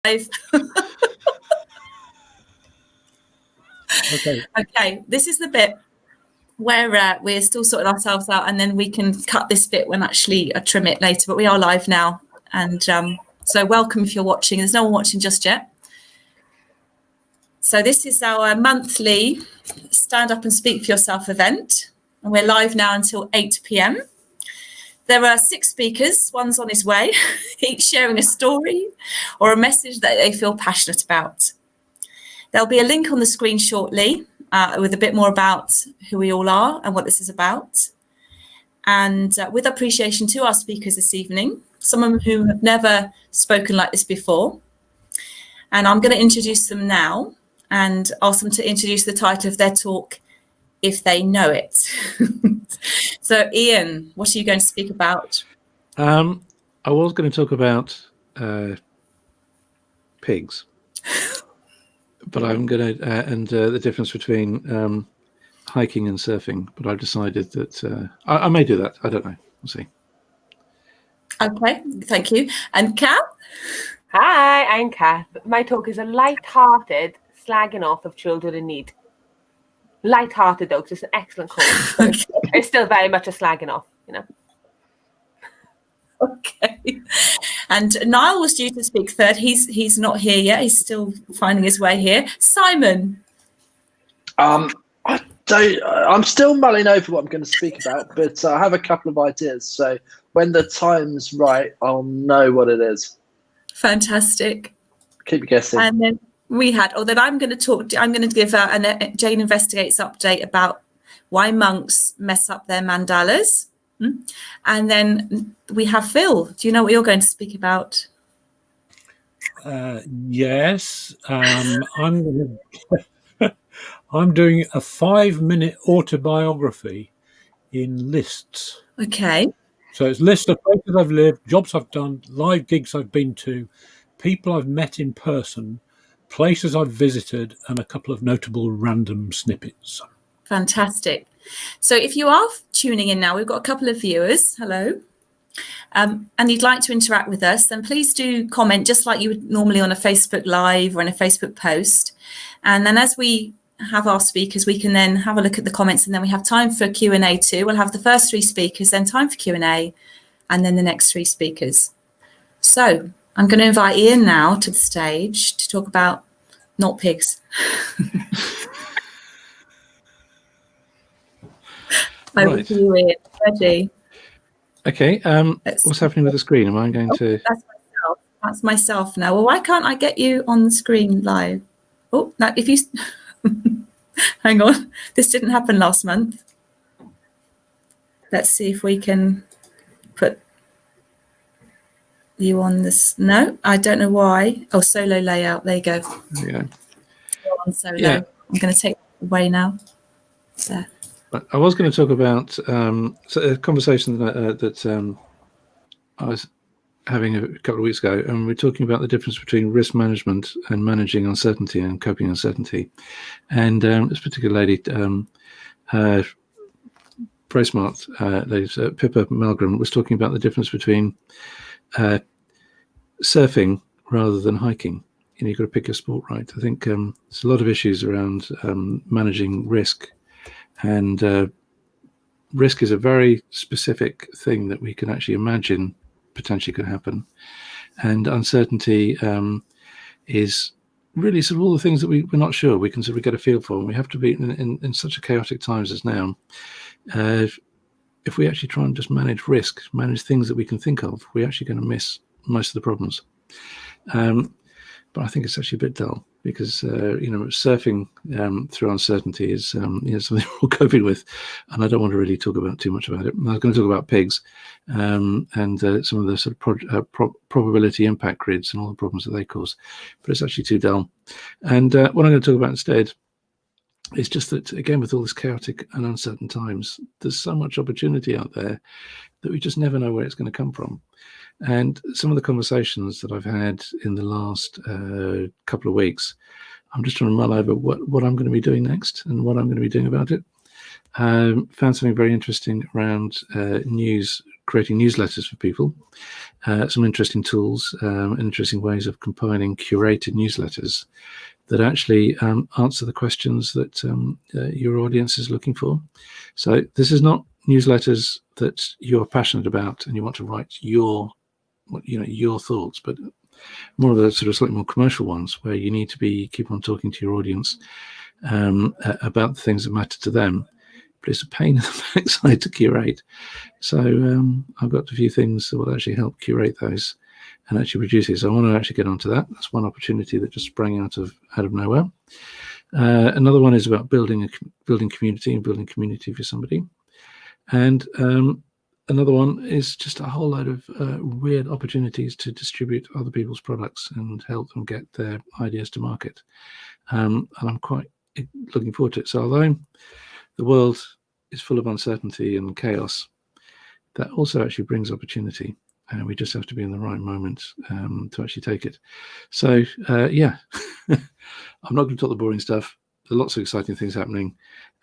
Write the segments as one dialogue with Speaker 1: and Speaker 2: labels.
Speaker 1: Okay, this is the bit where we're still sorting ourselves out, and then we can cut this bit when actually I trim it later. But we are live now, and so welcome if you're watching. There's no one watching just yet. So this is our monthly Stand Up and Speak for Yourself event, and we're live now until 8 p.m. There are 6 speakers, one's on his way, each sharing a story or a message that they feel passionate about. There'll be a link on the screen shortly with a bit more about who we all are and what this is about. And with appreciation to our speakers this evening, some of whom have never spoken like this before. And I'm going to introduce them now and ask them to introduce the title of their talk, if they know it. So, Ian, what are you going to speak about?
Speaker 2: I was going to talk about pigs. But I'm going to, and the difference between hiking and surfing. But I've decided that I may do that. I don't know. We'll see.
Speaker 1: Okay, thank you. And Cath?
Speaker 3: Hi, I'm Cath. My talk is a light-hearted slagging off of children in need. Light-hearted, though, because it's an excellent cause. Okay. It's still very much a slagging off, you know.
Speaker 1: Okay. And Niall was due to speak third. He's not here yet. He's still finding his way here. Simon.
Speaker 4: I'm still mulling over what I'm going to speak about, but I have a couple of ideas. So when the time's right, I'll know what it is.
Speaker 1: Fantastic.
Speaker 4: Keep guessing.
Speaker 1: And then I'm going to give a Jane Investigates update about why monks mess up their mandalas. And then we have Phil. Do you know what you're going to speak about?
Speaker 5: Yes. I'm doing a 5-minute autobiography in lists.
Speaker 1: Okay.
Speaker 5: So it's lists of places I've lived, jobs I've done, live gigs I've been to, people I've met in person, places I've visited, and a couple of notable random snippets.
Speaker 1: Fantastic. So if you are tuning in now, we've got a couple of viewers. Hello. And you'd like to interact with us, then please do comment just like you would normally on a Facebook Live or in a Facebook post. And then as we have our speakers, we can then have a look at the comments, and then we have time for Q&A too. We'll have the first 3 speakers, then time for Q&A, and then the next 3 speakers. So I'm going to invite Ian now to the stage to talk about not pigs. Over to you, Ian. Ready?
Speaker 2: Okay. What's happening with the screen? Am I going to?
Speaker 1: That's myself. That's myself now. Well, why can't I get you on the screen live? Oh, now if you hang on, this didn't happen last month. Let's see if we can put you on this. No, I don't know why. Oh, solo layout. There you go.
Speaker 2: There you go.
Speaker 1: Go on solo.
Speaker 2: Yeah.
Speaker 1: I'm going to take it away now. There.
Speaker 2: I was going to talk about a conversation that I was having a couple of weeks ago, and we're talking about the difference between risk management and managing uncertainty and coping uncertainty. And this particular lady, very smart lady, Pippa Malgrim, was talking about the difference between surfing rather than hiking. You know, you've got to pick your sport right. I think there's a lot of issues around managing risk. And risk is a very specific thing that we can actually imagine potentially could happen. And uncertainty is really sort of all the things that we're not sure we can sort of get a feel for. And we have to be in such a chaotic times as now. If we actually try and just manage risk, manage things that we can think of, we're actually going to miss most of the problems. But I think it's actually a bit dull because, surfing through uncertainty is something we're all coping with. And I don't want to really talk about too much about it. I was going to talk about pigs and some of the sort of probability impact grids and all the problems that they cause. But it's actually too dull. And what I'm going to talk about instead is just that, again, with all this chaotic and uncertain times, there's so much opportunity out there that we just never know where it's going to come from. And some of the conversations that I've had in the last couple of weeks, I'm just trying to mull over what I'm going to be doing next and what I'm going to be doing about it. Found something very interesting around news creating newsletters for people, some interesting tools, interesting ways of compiling curated newsletters that actually answer the questions that your audience is looking for. So this is not newsletters that you're passionate about and you want to write your thoughts, but more of the sort of slightly more commercial ones where you need to keep on talking to your audience about the things that matter to them. But it's a pain in the backside to curate. So I've got a few things that will actually help curate those and actually produce it. So I want to actually get onto that. That's one opportunity that just sprang out of nowhere. Another one is about building community and building community for somebody. And another one is just a whole load of weird opportunities to distribute other people's products and help them get their ideas to market. And I'm quite looking forward to it. So although the world is full of uncertainty and chaos, that also actually brings opportunity. And we just have to be in the right moment to actually take it. So, yeah, I'm not going to talk the boring stuff. There are lots of exciting things happening,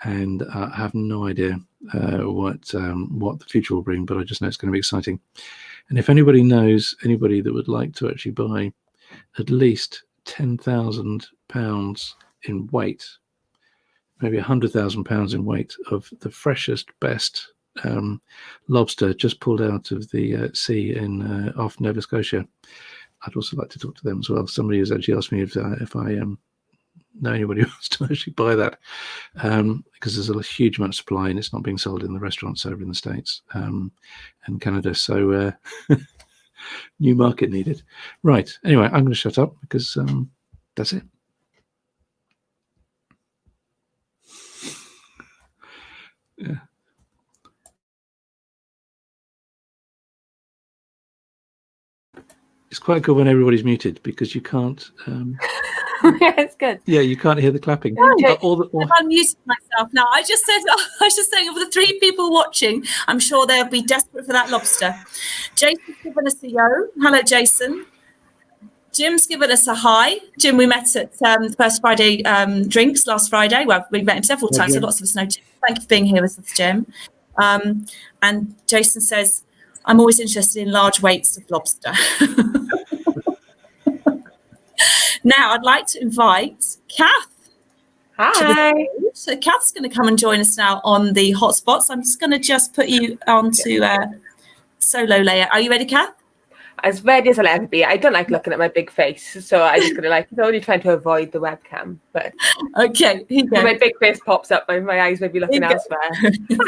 Speaker 2: and I have no idea what the future will bring, but I just know it's going to be exciting. And if anybody knows anybody that would like to actually buy at least £10,000 in weight, maybe £100,000 in weight of the freshest, best lobster just pulled out of the sea off Nova Scotia, I'd also like to talk to them as well. Somebody has actually asked me if I know anybody who wants to actually buy that, because there's a huge amount of supply and it's not being sold in the restaurants over in the States and Canada. So new market needed. Right. Anyway, I'm going to shut up because that's it. Yeah. It's quite good when everybody's muted because you can't.
Speaker 3: Yeah, it's good.
Speaker 2: Yeah, you can't hear the clapping.
Speaker 1: I've unmuted myself now. I just saying of the 3 people watching, I'm sure they'll be desperate for that lobster. Jason's given us a yo. Hello, Jason. Jim's given us a hi. Jim, we met at First Friday drinks last Friday. Well, we met him several times, so lots of us know Jim. Thank you for being here with us, Jim. And Jason says, I'm always interested in large weights of lobster. Now, I'd like to invite Cath.
Speaker 3: Hi.
Speaker 1: So Cath's going to come and join us now on the hotspots. I'm just going to put you onto solo layer. Are you ready, Cath?
Speaker 3: As ready as I'll ever be. I don't like looking at my big face, so I just gonna I'm only trying to avoid the webcam. But
Speaker 1: okay,
Speaker 3: when my big face pops up, my eyes may be looking elsewhere.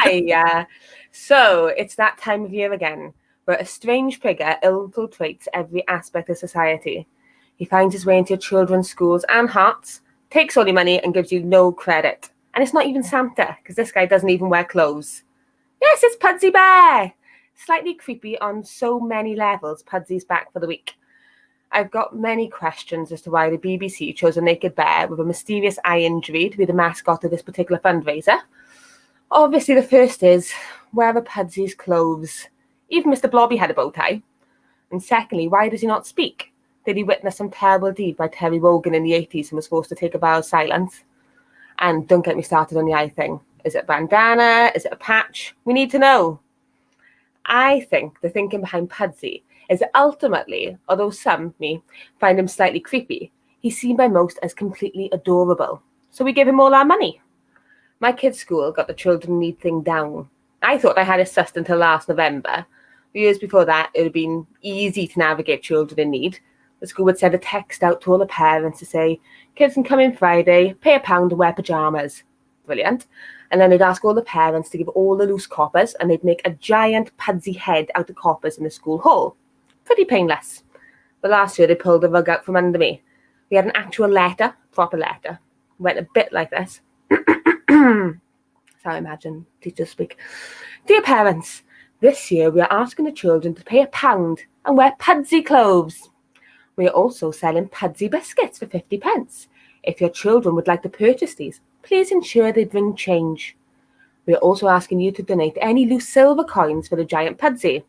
Speaker 3: Hi, so it's that time of year again, where a strange figure infiltrates every aspect of society. He finds his way into your children's schools and hearts, takes all your money, and gives you no credit. And it's not even Santa, because this guy doesn't even wear clothes. Yes, it's Pudsy Bear. Slightly creepy on so many levels, Pudsy's back for the week. I've got many questions as to why the BBC chose a naked bear with a mysterious eye injury to be the mascot of this particular fundraiser. Obviously, the first is, where are Pudsy's clothes? Even Mr. Blobby had a bow tie. And secondly, why does he not speak? Did he witness some terrible deed by Terry Wogan in the 80s and was forced to take a vow of silence? And don't get me started on the eye thing. Is it a bandana? Is it a patch? We need to know. I think the thinking behind Pudsy is that ultimately, although some, me, find him slightly creepy, he's seen by most as completely adorable. So we give him all our money. My kids' school got the children in need thing down. I thought I had it sussed until last November. Years before that, it would have been easy to navigate children in need. The school would send a text out to all the parents to say, kids can come in Friday, pay £1 and wear pyjamas. Brilliant. And then they'd ask all the parents to give all the loose coppers, and they'd make a giant Pudsy head out of coppers in the school hall. Pretty painless. But last year, they pulled the rug out from under me. We had an actual letter, proper letter. It went a bit like this. So I imagine teachers speak. Dear parents, this year we are asking the children to pay £1 and wear Pudsy clothes. We are also selling Pudsy biscuits for 50p. If your children would like to purchase these, please ensure they bring change. We are also asking you to donate any loose silver coins for the giant Pudsy.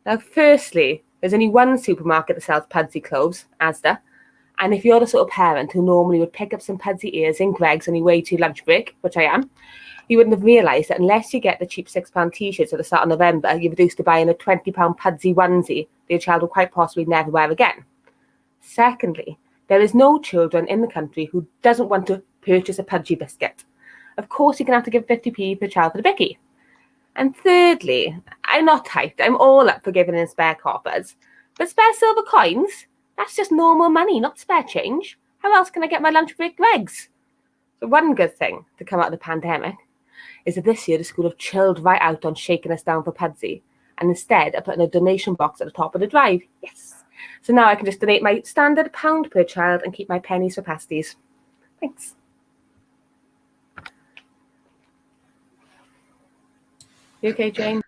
Speaker 3: Now, firstly, there's only one supermarket that sells Pudsy clothes, Asda. And if you're the sort of parent who normally would pick up some Pudsy ears in Greggs on your way to your lunch break, which I am, You wouldn't have realised that unless you get the cheap £6 t-shirts at the start of November, you're reduced to buying a £20 Pudsy onesie that your child will quite possibly never wear again. Secondly, there is no children in the country who doesn't want to purchase a Pudsy biscuit. Of course, you're going to have to give 50p per child for the bicky. And thirdly, I'm not tight. I'm all up for giving in spare coppers. But spare silver coins? That's just normal money, not spare change. How else can I get my lunch break legs? So one good thing to come out of the pandemic is that this year the school have chilled right out on shaking us down for Pudsy, and instead are putting a donation box at the top of the drive. Yes. So now I can just donate my standard £1 per child and keep my pennies for pasties. Thanks. You okay, Jane?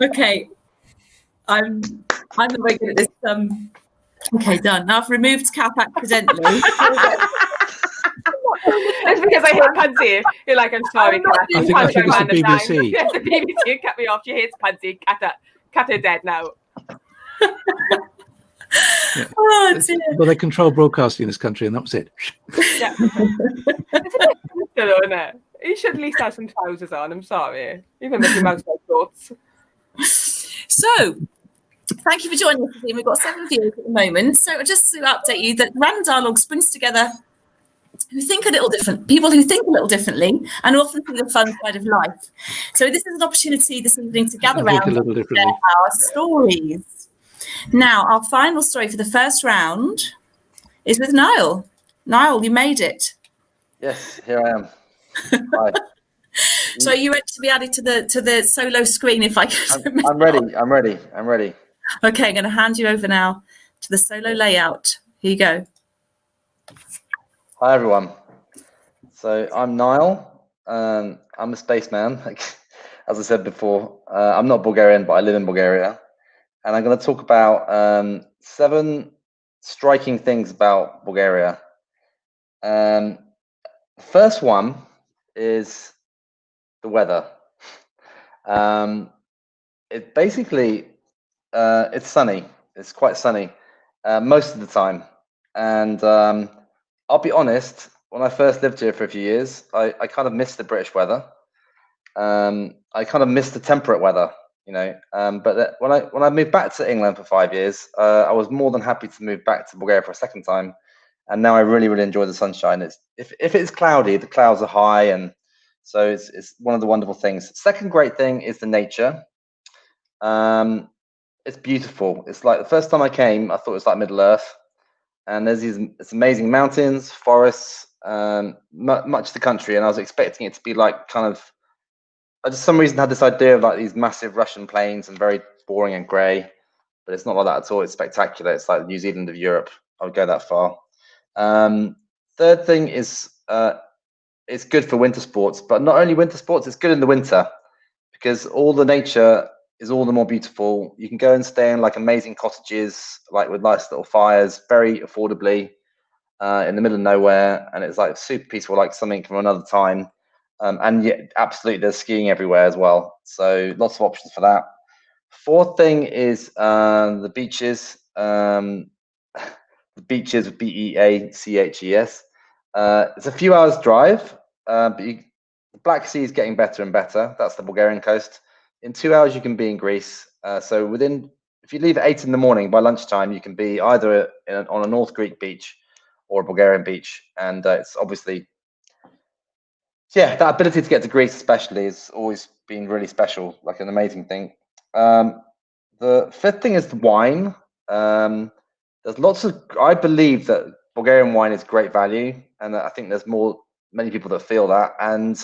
Speaker 1: Okay. I'm not very good at this. Okay, done. Now I've removed Cath accidentally.
Speaker 3: That's because I hate Pudsy. You're like, I'm sorry, Cath.
Speaker 2: I think it's the BBC.
Speaker 3: Yes, the BBC cut me off. She hates Pudsy. Cut her dead now.
Speaker 2: Yeah.
Speaker 1: Oh, dear.
Speaker 2: Well, they control broadcasting in this country, and that was it.
Speaker 3: Yeah. It's a bit difficult, isn't it? You should at least have some trousers on. I'm sorry. Even Mickey Mouse like shorts.
Speaker 1: So, thank you for joining us, team. We've got 7 viewers at the moment. So, just to update you that Random Dialogues brings together who think a little different, people who think a little differently, and often see the fun side of life. So, this is an opportunity this evening to gather around and share our stories. Now, our final story for the first round is with Niall. Niall, you made it.
Speaker 6: Yes, here I am. Hi.
Speaker 1: So you ready to be added to the solo screen if I can?
Speaker 6: I'm ready.
Speaker 1: Okay, I'm going to hand you over now to the solo layout. Here you go.
Speaker 6: Hi everyone. So I'm Niall. I'm a spaceman. As I said before, I'm not Bulgarian, but I live in Bulgaria, and I'm going to talk about 7 striking things about Bulgaria. The first one is the weather. It basically it's sunny. It's quite sunny most of the time, and I'll be honest. When I first lived here for a few years, I kind of missed the British weather. I kind of missed the temperate weather, you know. But when I moved back to England for 5 years, I was more than happy to move back to Bulgaria for a second time, and now I really enjoy the sunshine. It's if it's cloudy, the clouds are high, and so it's one of the wonderful things. Second great thing is the nature. It's beautiful. It's like the first time I came, I thought it was like Middle Earth, and there's these amazing mountains, forests, much of the country, and I was expecting it to be like kind of. I just some reason had this idea of like these massive Russian plains and very boring and grey, but it's not like that at all. It's spectacular. It's like New Zealand of Europe. I would go that far. Third thing is it's good for winter sports, but not only winter sports. It's good in the winter because all the nature is all the more beautiful. You can go and stay in like amazing cottages, like with nice little fires, very affordably, in the middle of nowhere, and it's like super peaceful, like something from another time. And yet, absolutely, there's skiing everywhere as well. So lots of options for that. Fourth thing is the beaches. The beaches, Beaches. It's a few hours drive, but the Black Sea is getting better and better. That's the Bulgarian coast. In 2 hours, you can be in Greece. So if you leave at 8 in the morning, by lunchtime, you can be either on a North Greek beach or a Bulgarian beach. And it's obviously, yeah, that ability to get to Greece especially has always been really special, like an amazing thing. The fifth thing is the wine. There's lots of, I believe that Bulgarian wine is great value, and I think there's many people that feel that. And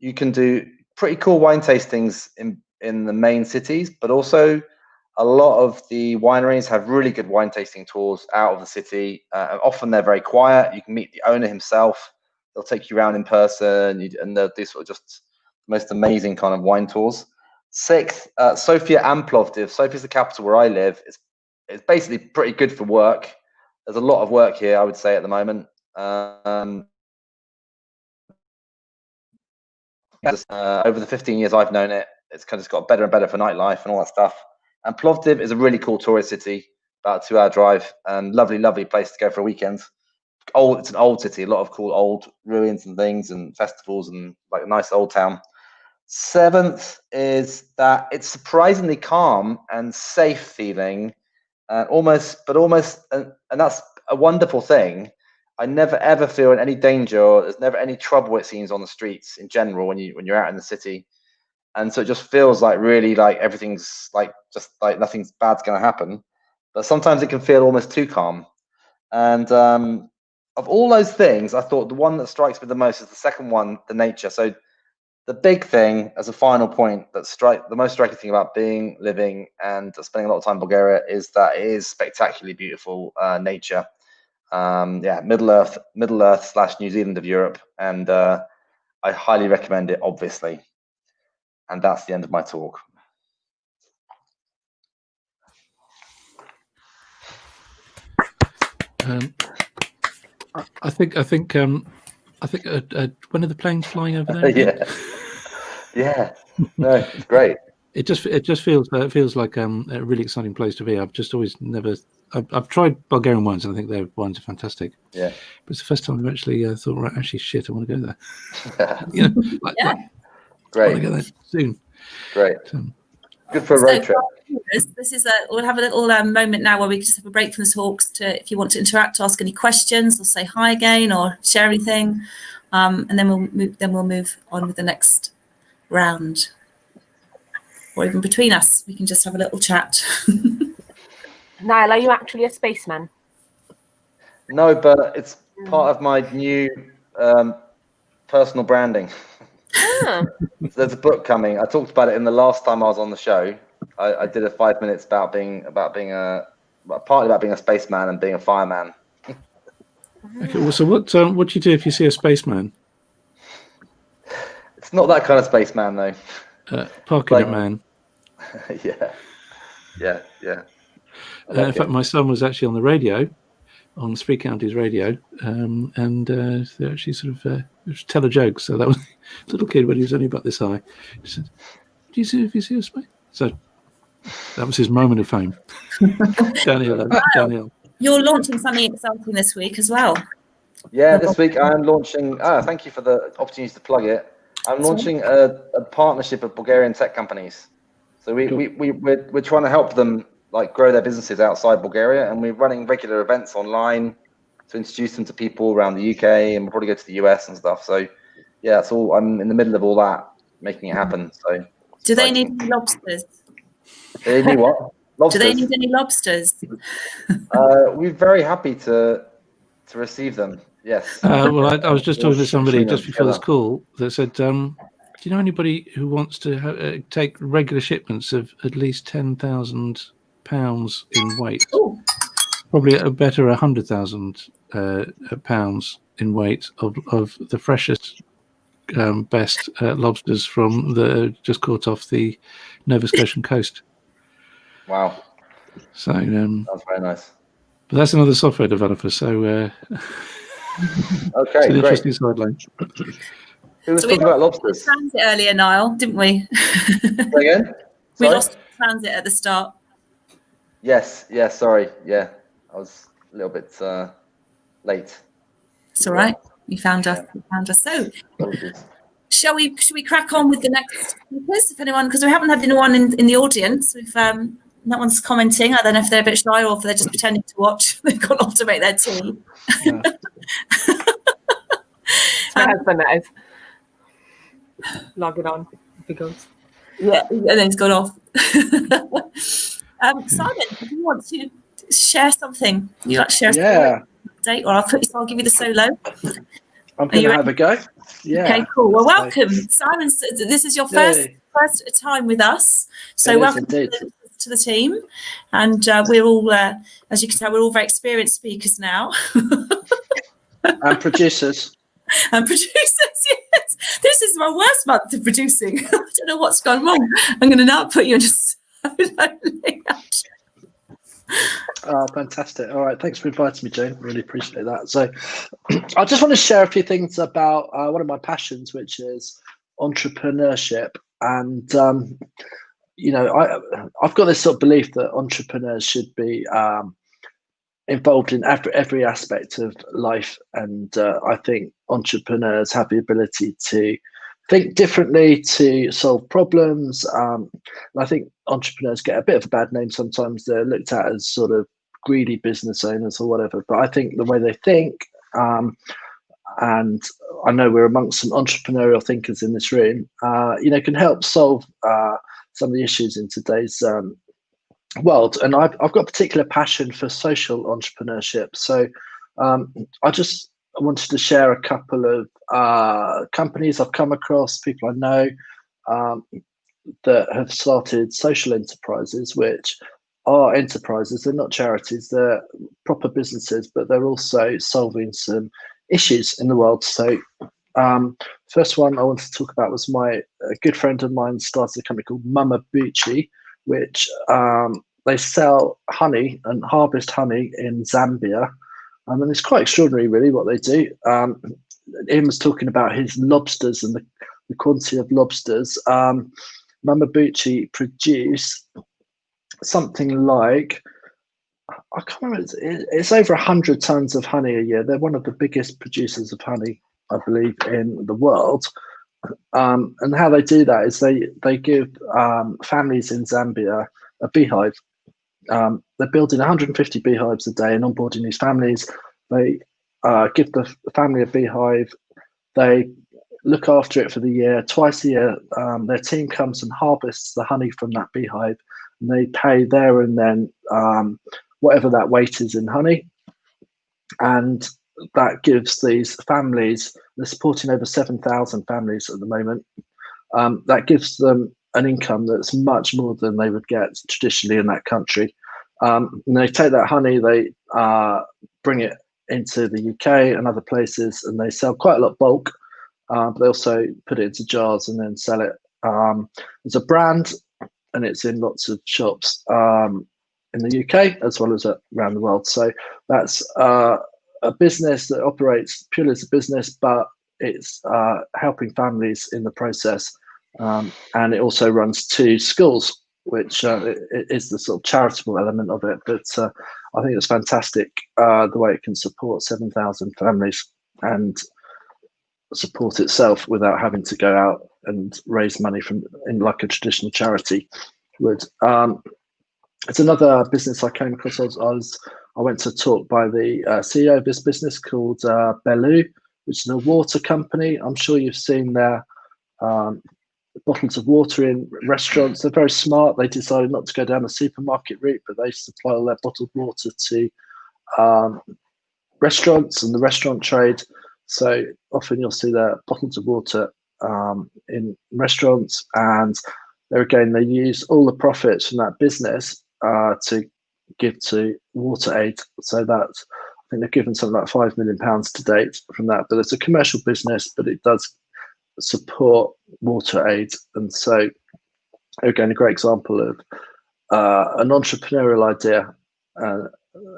Speaker 6: you can do pretty cool wine tastings in the main cities, but also a lot of the wineries have really good wine tasting tours out of the city. Often they're very quiet. You can meet the owner himself. They'll take you around in person, and they'll do sort of just the most amazing kind of wine tours. Sixth, Sofia and Plovdiv. Sofia is the capital where I live. It's basically pretty good for work. There's a lot of work here, I would say, at the moment. Over the 15 years I've known it, it's kind of got better and better for nightlife and all that stuff. And Plovdiv is a really cool tourist city, about a 2-hour drive, and lovely place to go for a weekend. old. It's an old city. A lot of cool old ruins and things and festivals and like a nice old town. 7th is that it's surprisingly calm and safe feeling, and that's a wonderful thing. I never ever feel in any danger, or there's never any trouble, it seems, on the streets in general when you're out in the city, and so it just feels like really like everything's like just like nothing's bad's going to happen. But sometimes it can feel almost too calm. And of all those things, I thought the one that strikes me the most is the second one, the nature. So the big thing, as a final point, the most striking thing about living, and spending a lot of time in Bulgaria is that it is spectacularly beautiful nature. Middle Earth / New Zealand of Europe, and I highly recommend it, obviously. And that's the end of my talk.
Speaker 2: I think when are the planes flying over there?
Speaker 6: Yeah. No, it's great.
Speaker 2: It just feels like a really exciting place to be. I've just always I've tried Bulgarian wines, and I think their wines are fantastic.
Speaker 6: Yeah,
Speaker 2: but it's the first time I've actually thought, right, actually, shit, I want to go there.
Speaker 6: Great.
Speaker 2: I want to go there soon.
Speaker 6: Great. Good for a road trip.
Speaker 1: This is we'll have a little moment now where we can just have a break from the talks to, if you want to interact, ask any questions, or say hi again, or share anything, and then we'll move on with the next round. Or even between us, we can just have a little chat.
Speaker 3: Niall, are you actually a spaceman?
Speaker 6: No, but it's part of my new personal branding.
Speaker 3: Ah.
Speaker 6: So there's a book coming. I talked about it in the last time I was on the show. I did a 5 minutes partly about being a spaceman and being a fireman.
Speaker 2: Okay, well, so what do you do if you see a spaceman?
Speaker 6: It's not that kind of spaceman though.
Speaker 2: Parking it man.
Speaker 6: Yeah.
Speaker 2: In fact, my son was actually on the radio, on Three Counties radio, and they actually sort of tell a joke. So that was a little kid when he was only about this high. He said, "Do you see if you see a space?" So that was his moment of fame. Downhill.
Speaker 1: You're launching something exciting this week as well.
Speaker 6: Yeah, this week I'm launching. Thank you for the opportunity to plug it. I'm launching a partnership of Bulgarian tech companies. So we're trying to help them like grow their businesses outside Bulgaria, and we're running regular events online to introduce them to people around the UK, and we'll probably go to the US and stuff. So yeah, it's all. I'm in the middle of all that, making it happen. So
Speaker 1: do they need any lobsters?
Speaker 6: They need what? Lobsters.
Speaker 1: Do they need any lobsters?
Speaker 6: We're very happy to receive them. Yes.
Speaker 2: Well, I was just talking to somebody just before this call that said, do you know anybody who wants to take regular shipments of at least £10,000 in weight?
Speaker 1: Ooh.
Speaker 2: Probably a better £100,000 in weight of the freshest, best lobsters from the just caught off the Nova Scotian coast.
Speaker 6: Wow.
Speaker 2: So
Speaker 6: that's very nice.
Speaker 2: But that's another software developer. So
Speaker 6: okay,
Speaker 2: it's an interesting sideline.
Speaker 6: Who was talking about lobsters?
Speaker 1: Transit earlier, Niall, didn't we?
Speaker 6: Again?
Speaker 1: We lost transit at the start.
Speaker 6: Yes. Sorry. Yeah, I was a little bit late.
Speaker 1: It's all right. You found us. So, should we crack on with the next speakers? If anyone, because we haven't had anyone in the audience. We've no one's commenting. I don't know if they're a bit shy or if they're just pretending to watch. They've gone off to make their tea.
Speaker 3: Yeah. My husband is log it on if he goes.
Speaker 1: Yeah, and then he's gone off. Simon, do you want to share something? You like to share a update, or I'll give you the solo.
Speaker 4: I'm going to have a go. Yeah.
Speaker 1: Okay, cool. Well, welcome, Simon. This is your first time with us, so welcome to the team. And we're all, as you can tell, we're all very experienced speakers now.
Speaker 4: And producers.
Speaker 1: And producers, yes. This is my worst month of producing. I don't know what's gone wrong. I'm going to now put you in just so lonely.
Speaker 4: Oh, fantastic. All right. Thanks for inviting me, Jane. Really appreciate that. So I just want to share a few things about one of my passions, which is entrepreneurship. And, I've got this sort of belief that entrepreneurs should be involved in every aspect of life, and I think entrepreneurs have the ability to think differently, to solve problems. And I think entrepreneurs get a bit of a bad name sometimes. They're looked at as sort of greedy business owners or whatever, but I think the way they think, and I know we're amongst some entrepreneurial thinkers in this room, can help solve some of the issues in today's world. And I've got a particular passion for social entrepreneurship. So I just wanted to share a couple of companies I've come across, people I know, that have started social enterprises, which are enterprises. They're not charities, they're proper businesses, but they're also solving some issues in the world. So first one I wanted to talk about was a good friend of mine started a company called Pudsy, which they sell honey and harvest honey in Zambia. And it's quite extraordinary, really, what they do. Ian was talking about his lobsters and the quantity of lobsters. Pudsy produce something like, I can't remember, it's over 100 tons of honey a year. They're one of the biggest producers of honey, I believe, in the world. And how they do that is they give families in Zambia a beehive. They're building 150 beehives a day and onboarding these families. They give the family a beehive. They look after it for the year. Twice a year, their team comes and harvests the honey from that beehive, and they pay there and then whatever that weight is in honey. And that gives these families, they're supporting over 7,000 families at the moment. That gives them an income that's much more than they would get traditionally in that country. And they take that honey, they bring it into the UK and other places, and they sell quite a lot bulk, but they also put it into jars and then sell it as a brand, and it's in lots of shops in the UK as well as around the world. So that's a business that operates purely as a business, but it's helping families in the process. And it also runs 2 schools, which is the sort of charitable element of it. But I think it's fantastic the way it can support 7,000 families and support itself without having to go out and raise money in like a traditional charity would. It's another business I came across. I went to a talk by the CEO of this business called Bellu, which is a water company. I'm sure you've seen their bottles of water in restaurants. They're very smart. They decided not to go down the supermarket route, but they supply all their bottled water to restaurants and the restaurant trade. So often you'll see their bottles of water in restaurants, and there again, they use all the profits from that business to give to water aid. So that, I think they've given something like £5 million to date from that. But it's a commercial business, but it does support water aid. And so again, a great example of an entrepreneurial idea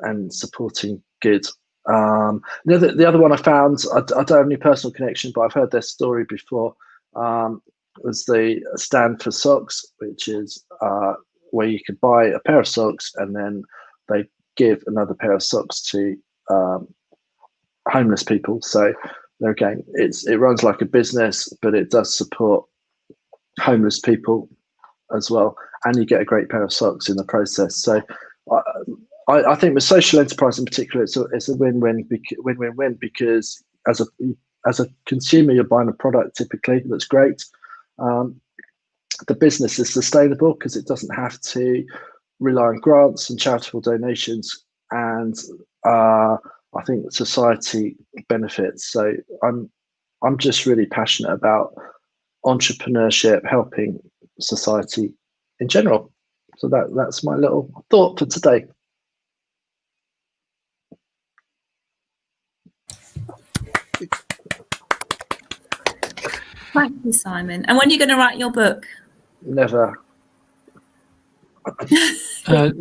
Speaker 4: and supporting good. The other one I found, I don't have any personal connection, but I've heard their story before, was the Stand for Socks, which is where you could buy a pair of socks and then they give another pair of socks to homeless people. So there again, it runs like a business, but it does support homeless people as well, and you get a great pair of socks in the process. So I think with social enterprise in particular, it's a win-win because as a consumer, you're buying a product typically that's great. The business is sustainable because it doesn't have to rely on grants and charitable donations, and I think society benefits. So I'm just really passionate about entrepreneurship helping society in general. So that's my little thought for today.
Speaker 1: Thank you, Simon. And when are you going to write your book?
Speaker 4: Never.
Speaker 2: Well,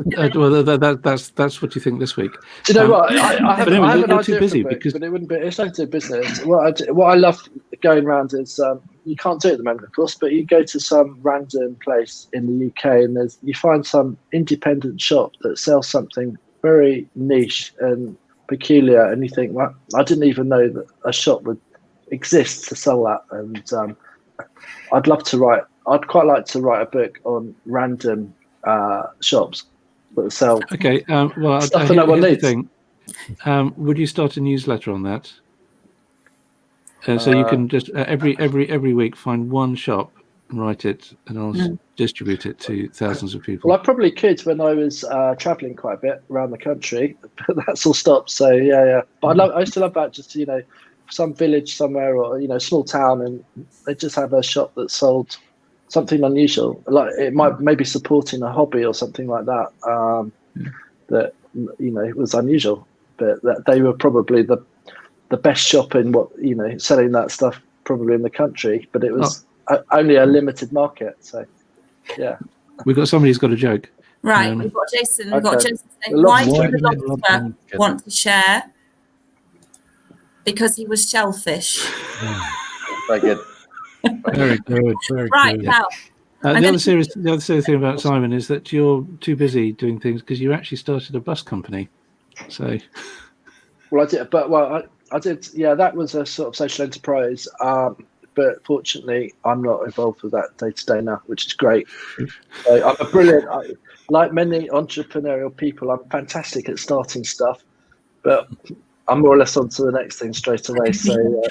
Speaker 2: that's what you think this week.
Speaker 4: Do you know what? I have an idea
Speaker 2: too busy
Speaker 4: for a book,
Speaker 2: because
Speaker 4: but it wouldn't be. It's nothing to do with business. What I love going around is you can't do it at the moment, of course, but you go to some random place in the UK and you find some independent shop that sells something very niche and peculiar, and you think, well, I didn't even know that a shop would exist to sell that. And I'd quite like to write a book on random shops that sell
Speaker 2: Okay. Well,
Speaker 4: stuff that no one
Speaker 2: here's the
Speaker 4: needs.
Speaker 2: thing. Would you start a newsletter on that? So you can just every week find one shop, write it, and I'll distribute it to thousands of people.
Speaker 4: Well, I probably could when I was traveling quite a bit around the country, but that's all stopped. So yeah. But I used to love that. Just some village somewhere, or small town, and they just have a shop that sold something unusual. Like it might maybe supporting a hobby or something like that. That was unusual, but that they were probably the best shop in selling that stuff probably in the country. But it was only a limited market. So yeah.
Speaker 2: We've got somebody who's got a joke.
Speaker 1: Right, we've got Jason. We've got Jason saying,
Speaker 4: Why
Speaker 1: did the lobster want to share? Because he was shellfish.
Speaker 6: Very good.
Speaker 5: Very good. Very
Speaker 1: Right,
Speaker 5: good.
Speaker 1: now.
Speaker 2: The other serious thing about Simon is that you're too busy doing things because you actually started a bus company. So.
Speaker 4: Well, I did, but I did. Yeah, that was a sort of social enterprise. But fortunately, I'm not involved with that day to day now, which is great. So I'm a brilliant. Like many entrepreneurial people, I'm fantastic at starting stuff, but I'm more or less on to the next thing straight away. So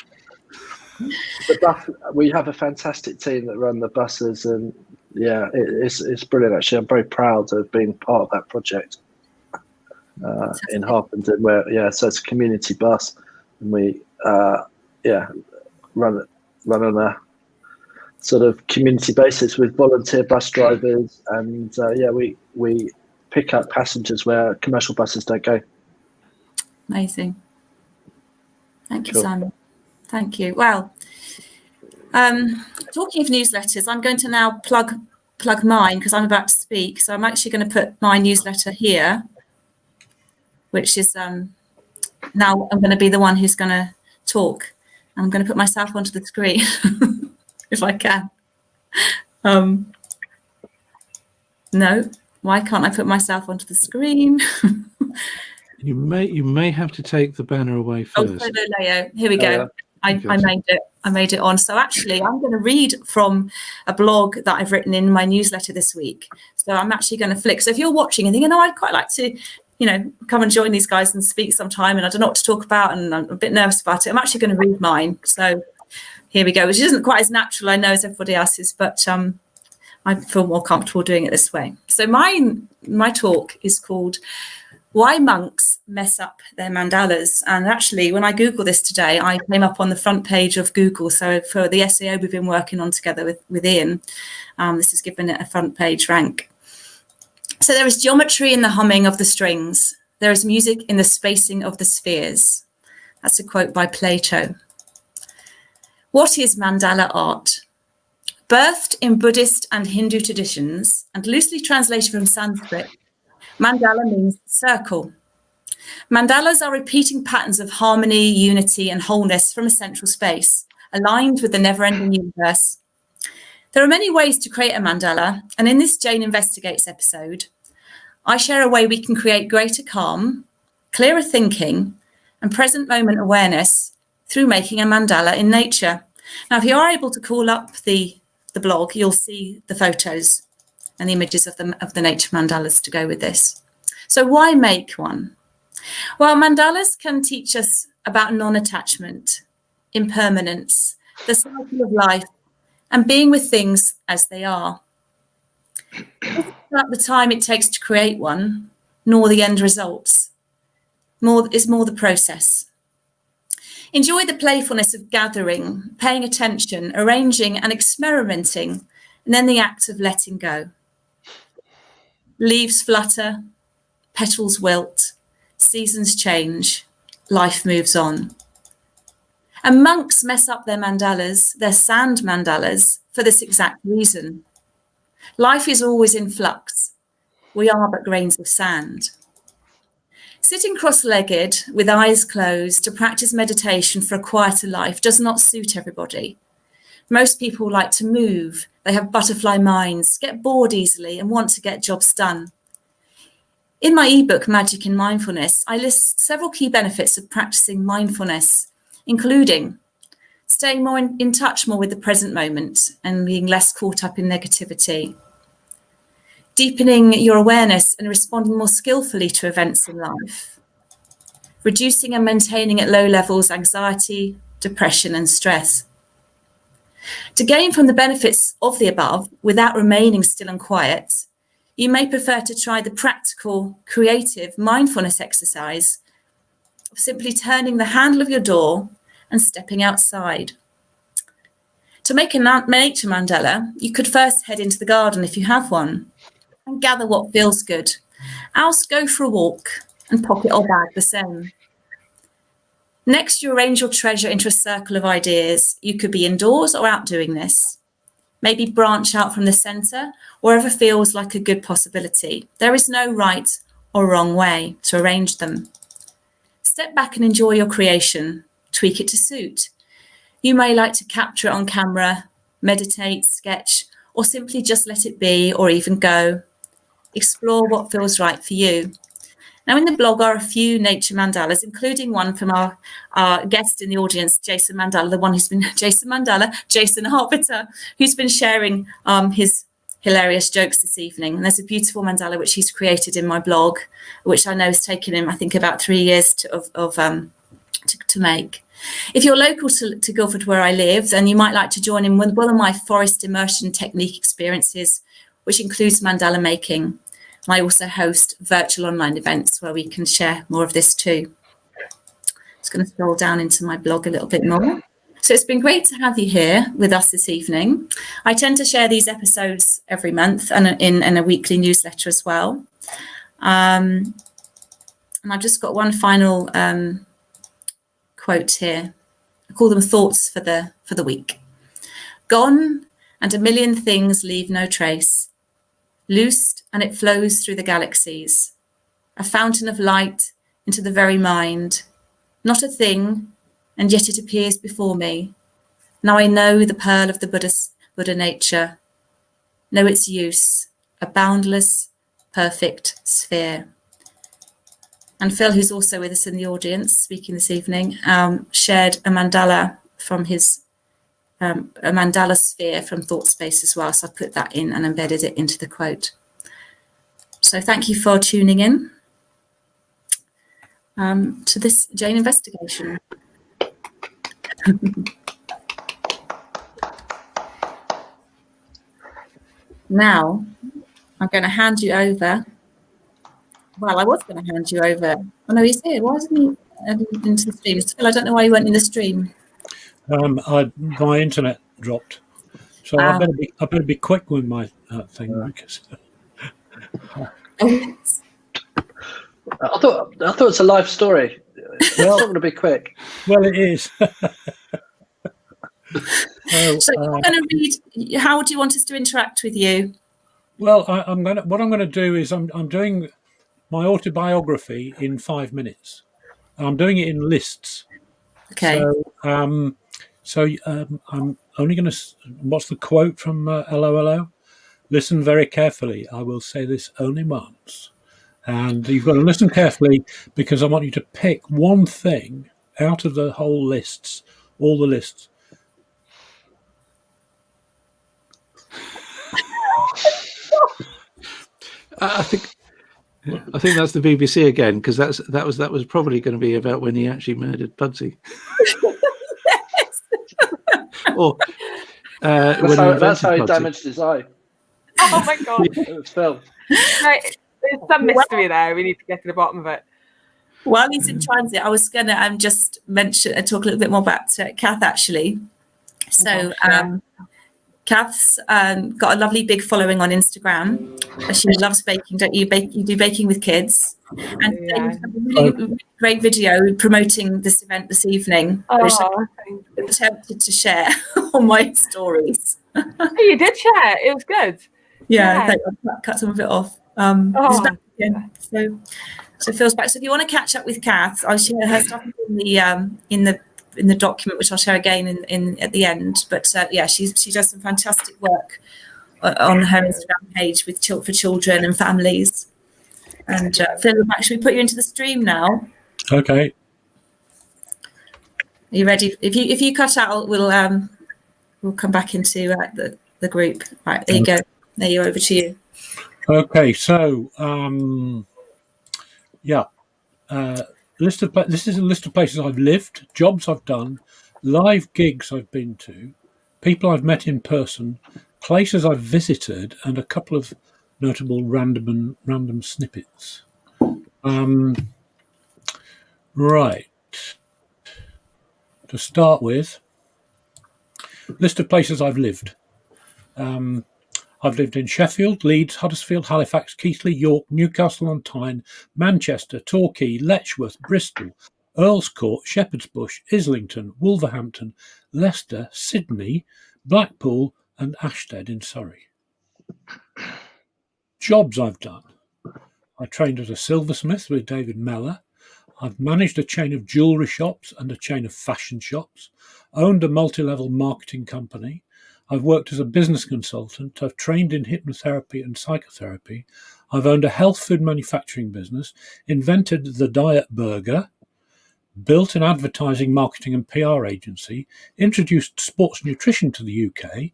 Speaker 4: we have a fantastic team that run the buses, and yeah, it's brilliant. Actually, I'm very proud of being part of that project in Harpenden, so it's a community bus, and we run on a sort of community basis with volunteer bus drivers, and we pick up passengers where commercial buses don't go.
Speaker 1: Amazing. Thank you,
Speaker 4: Cool.
Speaker 1: Simon. Thank you. Well, talking of newsletters, I'm going to now plug mine because I'm about to speak. So I'm actually going to put my newsletter here, which is now I'm going to be the one who's going to talk. I'm going to put myself onto the screen if I can. No, why can't I put myself onto the screen?
Speaker 2: You may have to take the banner away first.
Speaker 1: Oh, solo layout. Here we go. I made it. I made it on. So actually, I'm going to read from a blog that I've written in my newsletter this week. So I'm actually going to flick. So if you're watching and thinking, I'd quite like to, come and join these guys and speak sometime, and I don't know what to talk about, and I'm a bit nervous about it, I'm actually going to read mine. So here we go, which isn't quite as natural, I know, as everybody else's, but I feel more comfortable doing it this way. So my talk is called Why Monks Mess Up Their Mandalas. And actually, when I Googled this today, I came up on the front page of Google. So for the SEO we've been working on together with Ian, this has given it a front page rank. So there is geometry in the humming of the strings. There is music in the spacing of the spheres. That's a quote by Plato. What is mandala art? Birthed in Buddhist and Hindu traditions and loosely translated from Sanskrit, mandala means circle. Mandalas are repeating patterns of harmony, unity, and wholeness from a central space, aligned with the never-ending universe. There are many ways to create a mandala, and in this Jane Investigates episode, I share a way we can create greater calm, clearer thinking, and present moment awareness through making a mandala in nature. Now, if you are able to call up the blog, you'll see the photos and the images of the nature mandalas to go with this. So why make one? Well, mandalas can teach us about non-attachment, impermanence, the cycle of life, and being with things as they are. It's not the time it takes to create one, nor the end results. It's more the process. Enjoy the playfulness of gathering, paying attention, arranging and experimenting, and then the act of letting go. Leaves flutter, petals wilt, seasons change, life moves on. And monks mess up their mandalas, their sand mandalas, for this exact reason. Life is always in flux. We are but grains of sand. Sitting cross-legged with eyes closed to practice meditation for a quieter life does not suit everybody. Most people like to move. They have butterfly minds, get bored easily, and want to get jobs done. In my ebook, Magic in Mindfulness, I list several key benefits of practicing mindfulness, including staying more in touch more with the present moment and being less caught up in negativity, deepening your awareness and responding more skillfully to events in life, reducing and maintaining at low levels anxiety, depression, and stress. To gain from the benefits of the above without remaining still and quiet, you may prefer to try the practical, creative mindfulness exercise of simply turning the handle of your door and stepping outside. To make a nature mandala, you could first head into the garden if you have one and gather what feels good. Else go for a walk and pocket or bag the same. Next, you arrange your treasure into a circle of ideas. You could be indoors or out doing this. Maybe branch out from the centre, wherever feels like a good possibility. There is no right or wrong way to arrange them. Step back and enjoy your creation. Tweak it to suit. You may like to capture it on camera, meditate, sketch, or simply just let it be or even go. Explore what feels right for you. Now, in the blog are a few nature mandalas, including one from our guest in the audience, Jason Mandala, the one who's been Jason Arbiter, who's been sharing his hilarious jokes this evening. And there's a beautiful mandala which he's created in my blog, which I know has taken him, I think, about 3 years to make. If you're local to Guildford, where I live, then you might like to join in with one of my forest immersion technique experiences, which includes mandala making. I also host virtual online events where we can share more of this too. Just going to scroll down into my blog a little bit more. So it's been great to have you here with us this evening. I tend to share these episodes every month and in a weekly newsletter as well. And I've just got one final quote here. I call them thoughts for the week. Gone and a million things leave no trace. Loosed and it flows through the galaxies. A fountain of light into the very mind. Not a thing, and yet it appears before me. Now I know the pearl of the Buddha nature. Know its use, a boundless, perfect sphere. And Phil, who's also with us in the audience speaking this evening, shared a mandala from his a mandala sphere from Thought Space as well. So I put that in and embedded it into the quote. So thank you for tuning in to this Jane investigation. Now, I'm going to hand you over. Well, I was going to hand you over. Oh no, he's here. Why isn't he into the stream? Phil, I don't know why you weren't in the stream.
Speaker 5: My internet dropped, so I better be quick with my thing because.
Speaker 4: I thought it's a life story. It's not going to be quick.
Speaker 5: Well, it is.
Speaker 1: So you're going to read. How do you want us to interact with you?
Speaker 5: Well, what I'm going to do is I'm doing my autobiography in 5 minutes. I'm doing it in lists.
Speaker 1: Okay.
Speaker 5: So I'm only going to. What's the quote from LOLO? Listen very carefully. I will say this only once. And you've got to listen carefully because I want you to pick one thing out of the whole lists, all the lists.
Speaker 2: I think that's the BBC again, because that was probably going to be about when he actually murdered Pudsy. Or
Speaker 4: that's how he damaged his eye.
Speaker 3: Oh my god!
Speaker 4: It was Phil.
Speaker 3: Right, there's some mystery there. We need to get to the bottom of it.
Speaker 1: While he's in transit, I was going to just mention and talk a little bit more about Cath actually. So Cath's got a lovely big following on Instagram. She loves baking, don't you? You do baking with kids, and you have a really great video promoting this event this evening, which I'm tempted to share on my stories.
Speaker 3: Oh, you did share. It was good.
Speaker 1: Yeah. I'll cut some of it off. He's back again. So Phil's back. So if you want to catch up with Cath, I'll share her stuff in the document, which I'll share again in at the end. But she does some fantastic work on her Instagram page with for children and families. And Phil, should we put you into the stream now?
Speaker 5: Okay.
Speaker 1: Are you ready? If you cut out, we'll come back into the group. Right, there you go. There you over to you.
Speaker 5: Okay, so this is a list of places I've lived, jobs I've done, live gigs I've been to, people I've met in person, places I've visited, and a couple of notable random snippets. Right. To start with, list of places I've lived. I've lived in Sheffield, Leeds, Huddersfield, Halifax, Keighley, York, Newcastle on Tyne, Manchester, Torquay, Letchworth, Bristol, Earl's Court, Shepherd's Bush, Islington, Wolverhampton, Leicester, Sydney, Blackpool, and Ashtead in Surrey. Jobs I've done. I trained as a silversmith with David Mellor. I've managed a chain of jewellery shops and a chain of fashion shops, owned a multi-level marketing company. I've worked as a business consultant. I've trained in hypnotherapy and psychotherapy. I've owned a health food manufacturing business, invented the diet burger, built an advertising, marketing and PR agency, introduced sports nutrition to the UK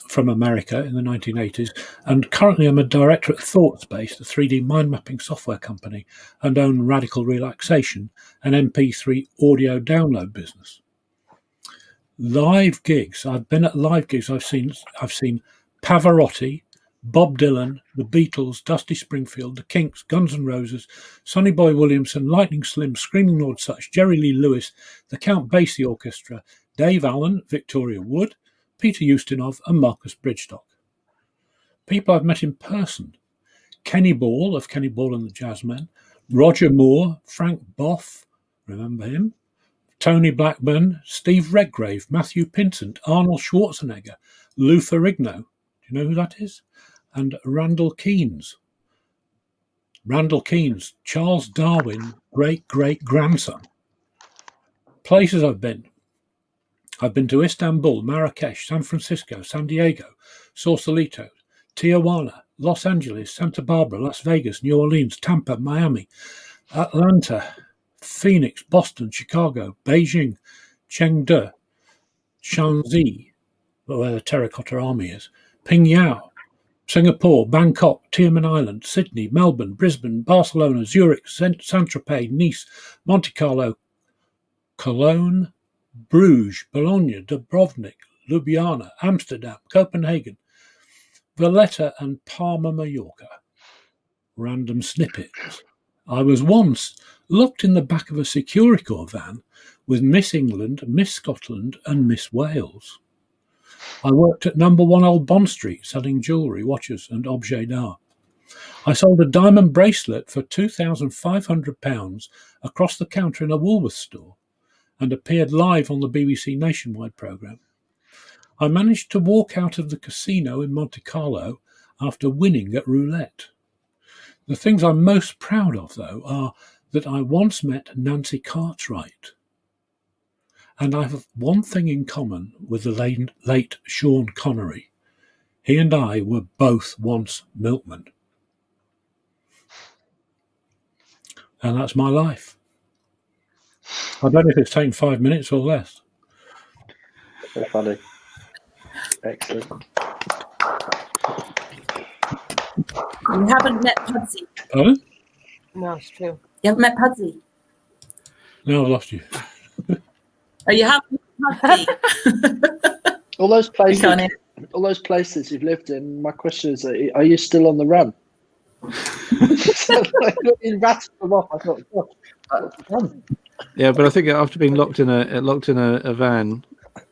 Speaker 5: from America in the 1980s, and currently I'm a director at ThoughtSpace, the 3D mind mapping software company, and own Radical Relaxation, an MP3 audio download business. Live gigs. I've been at live gigs. I've seen Pavarotti, Bob Dylan, the Beatles, Dusty Springfield, the Kinks, Guns N' Roses, Sonny Boy Williamson, Lightning Slim, Screaming Lord Sutch, Jerry Lee Lewis, the Count Basie Orchestra, Dave Allen, Victoria Wood, Peter Ustinov, and Marcus Bridgestock. People I've met in person. Kenny Ball of Kenny Ball and the Jazzmen, Roger Moore, Frank Boff, remember him? Tony Blackburn, Steve Redgrave, Matthew Pinsent, Arnold Schwarzenegger, Lou Ferrigno, do you know who that is? And Randall Keynes. Randall Keynes, Charles Darwin, great-great-grandson. Places I've been. I've been to Istanbul, Marrakesh, San Francisco, San Diego, Sausalito, Tijuana, Los Angeles, Santa Barbara, Las Vegas, New Orleans, Tampa, Miami, Atlanta, Phoenix, Boston, Chicago, Beijing, Chengdu, Shanxi, where the Terracotta Army is, Pingyao, Singapore, Bangkok, Tiamen Island, Sydney, Melbourne, Brisbane, Barcelona, Zurich, Saint-Tropez, Nice, Monte Carlo, Cologne, Bruges, Bologna, Dubrovnik, Ljubljana, Amsterdam, Copenhagen, Valletta and Palma, Mallorca. Random snippets. I was once locked in the back of a Securicorps van with Miss England, Miss Scotland and Miss Wales. I worked at number 1 Old Bond Street selling jewellery, watches and objets d'art. I sold a diamond bracelet for £2,500 across the counter in a Woolworths store and appeared live on the BBC Nationwide programme. I managed to walk out of the casino in Monte Carlo after winning at roulette. The things I'm most proud of, though, are that I once met Nancy Cartwright. And I have one thing in common with the late Sean Connery. He and I were both once milkmen. And that's my life. I don't know if it's taken 5 minutes or less.
Speaker 4: Very funny. Excellent.
Speaker 1: You haven't met Pudsy.
Speaker 5: Pardon?
Speaker 3: No, it's true.
Speaker 1: You haven't met Pudsy.
Speaker 5: No, I've lost you.
Speaker 1: Oh, you haven't met Pudsy.
Speaker 4: All those places.
Speaker 1: You can't
Speaker 4: All those places you've lived in. My question is: are you still on the run? So, you rattled them off. I thought, oh,
Speaker 2: Yeah, but I think after being locked in a van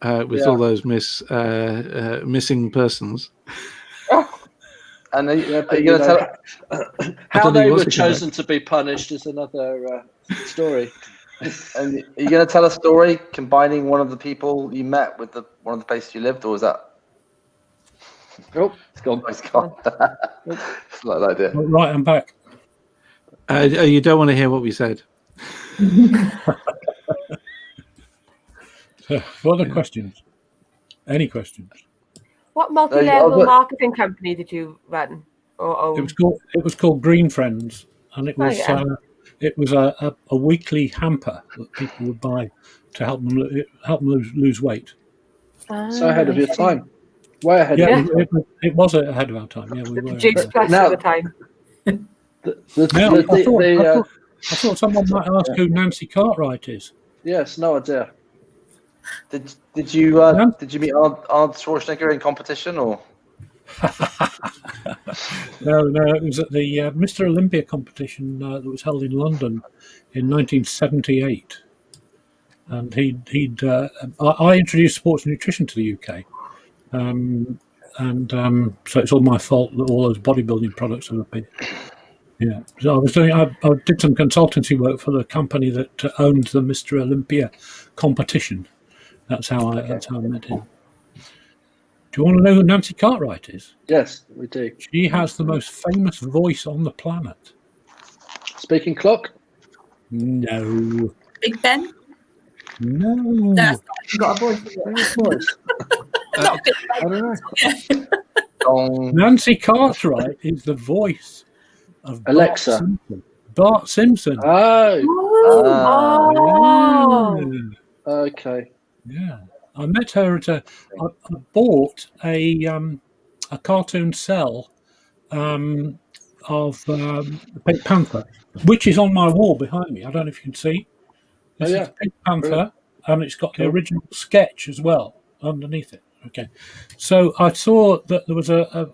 Speaker 2: with all those missing persons.
Speaker 6: And are you going to tell
Speaker 4: how they were chosen to be punished is another story.
Speaker 6: And are you going to tell a story combining one of the people you met with one of the places you lived, or is that?
Speaker 4: Oh, it's gone.
Speaker 6: It's gone. It's like that idea.
Speaker 5: Right, I'm back.
Speaker 2: You don't want to hear what we said.
Speaker 5: What are the questions? Any questions?
Speaker 3: What multi-level marketing company did you run? Or
Speaker 5: It was called Green Friends, and it was
Speaker 3: yeah.
Speaker 5: it was a weekly hamper that people would buy to help them lose weight.
Speaker 4: So ahead of your time. Way ahead
Speaker 5: Yeah,
Speaker 4: of your time.
Speaker 5: it was ahead of our time. Yeah, we were.
Speaker 3: Jigs plus
Speaker 4: Now-
Speaker 3: at the time.
Speaker 5: I thought someone might ask who Nancy Cartwright is.
Speaker 4: Yes, no idea.
Speaker 6: Did you meet Arnold Schwarzenegger in competition or?
Speaker 5: No, it was at the Mr. Olympia competition that was held in London in 1978, and I introduced sports nutrition to the UK, so it's all my fault that all those bodybuilding products have been. Yeah, so I did some consultancy work for the company that owned the Mr. Olympia competition. That's how I met him. Do you want to know who Nancy Cartwright is?
Speaker 4: Yes, we do.
Speaker 5: She has the most famous voice on the planet.
Speaker 4: Speaking clock?
Speaker 5: No.
Speaker 1: Big Ben?
Speaker 5: No.
Speaker 1: That's not got a voice.
Speaker 4: Voice.
Speaker 1: Not Big
Speaker 4: I
Speaker 1: Ben.
Speaker 4: don't know.
Speaker 5: Nancy Cartwright is the voice of
Speaker 4: Alexa.
Speaker 5: Bart Simpson.
Speaker 4: Oh,
Speaker 5: Yeah.
Speaker 4: okay.
Speaker 5: Yeah. I met her at I bought a cartoon cell of the Pink Panther, which is on my wall behind me. I don't know if you can see. This is Pink Panther,
Speaker 4: Brilliant.
Speaker 5: and it's got the original sketch as well underneath it. Okay. So I saw that there was a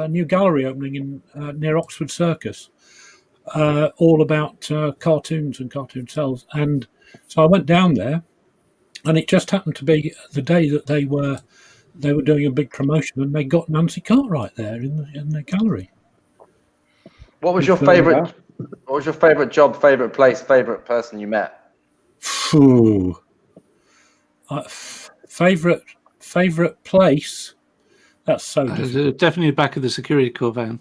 Speaker 5: new gallery opening in near Oxford Circus, all about cartoons and cartoon cells. And so I went down there, and it just happened to be the day that they were doing a big promotion, and they got Nancy Cartwright there in the gallery.
Speaker 6: What was your favourite? What was your favourite job? Favourite place? Favourite person you met?
Speaker 5: Favorite place. That's so difficult.
Speaker 2: Definitely back of the security corps van.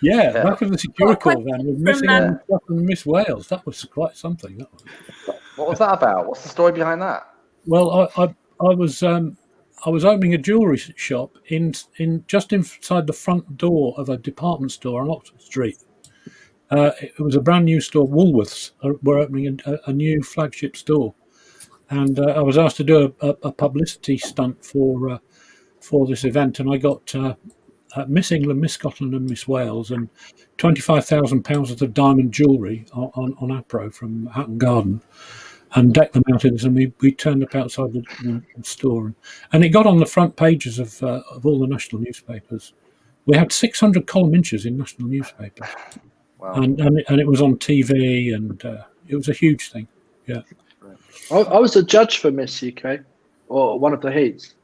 Speaker 6: Yeah.
Speaker 5: Back of the security corps van with Miss Wales. That was quite something. That was.
Speaker 6: What was that about? What's the story behind that?
Speaker 5: Well, I was opening a jewellery shop in just inside the front door of a department store on Oxford Street. It was a brand new store. Woolworths were opening a new flagship store, and I was asked to do a publicity stunt for this event, and I got Miss England, Miss Scotland, and Miss Wales, and £25,000 worth of diamond jewellery on Apro from Hatton Garden, and decked them out in this, and we turned up outside the store, and it got on the front pages of all the national newspapers. We had 600 column inches in national newspapers.
Speaker 6: Wow.
Speaker 5: And it was on TV, and it was a huge thing. Yeah.
Speaker 4: I was a judge for Miss UK, or one of the heats.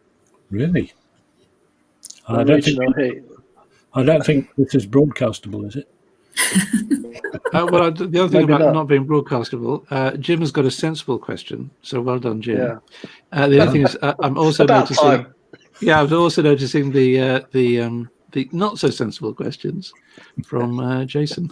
Speaker 5: Really? I
Speaker 4: Regional heat.
Speaker 5: don't think this is broadcastable, is it?
Speaker 2: Well, the other thing
Speaker 4: Maybe
Speaker 2: about
Speaker 4: not.
Speaker 2: not being broadcastable, Jim has got a sensible question. So well done, Jim.
Speaker 4: Yeah.
Speaker 2: The other thing is, I'm also
Speaker 4: About
Speaker 2: noticing.
Speaker 4: time.
Speaker 2: Yeah, I was also noticing the not so sensible questions from Jason.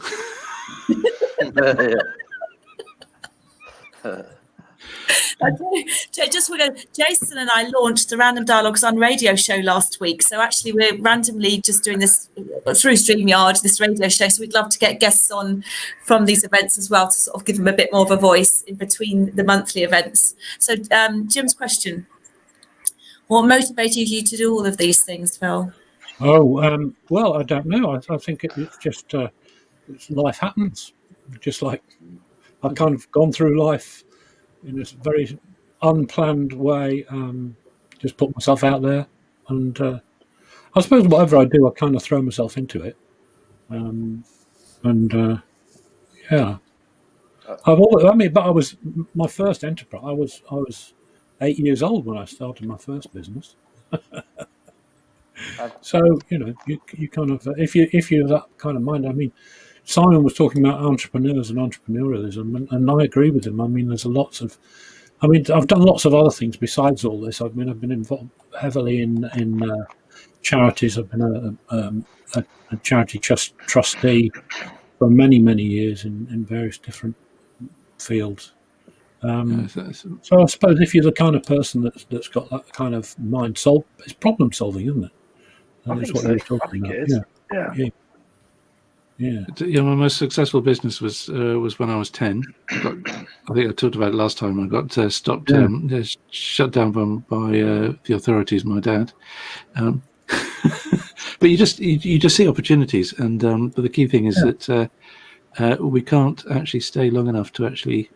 Speaker 1: Jason and I launched the Random Dialogues on radio show last week. So actually, we're randomly just doing this through StreamYard, this radio show. So we'd love to get guests on from these events as well to sort of give them a bit more of a voice in between the monthly events. So Jim's question: what motivated you to do all of these things, Phil?
Speaker 5: Oh, well, I don't know. I think it's just life happens. Just like I've kind of gone through life in this very unplanned way, just put myself out there, and I suppose whatever I do, I kind of throw myself into it, yeah. But I was my first enterprise. I was 8 years old when I started my first business. So you kind of if you're that kind of mind. I mean, Simon was talking about entrepreneurs and entrepreneurialism, and I agree with him. I mean, I've done lots of other things besides all this. I've been involved heavily in charities. I've been a charity trustee for many years in various different fields. So I suppose if you're the kind of person that's got that kind of mind, it's problem solving, isn't it?
Speaker 4: I
Speaker 5: That's
Speaker 4: think
Speaker 5: what
Speaker 4: so.
Speaker 5: you were
Speaker 4: I
Speaker 5: talking
Speaker 4: think
Speaker 5: about.
Speaker 4: it is. Yeah.
Speaker 5: Yeah.
Speaker 2: My most successful business was when I was 10. I think I talked about it last time. I got stopped, shut down by the authorities. My dad. But you just see opportunities, and but the key thing is that we can't actually stay long enough to actually.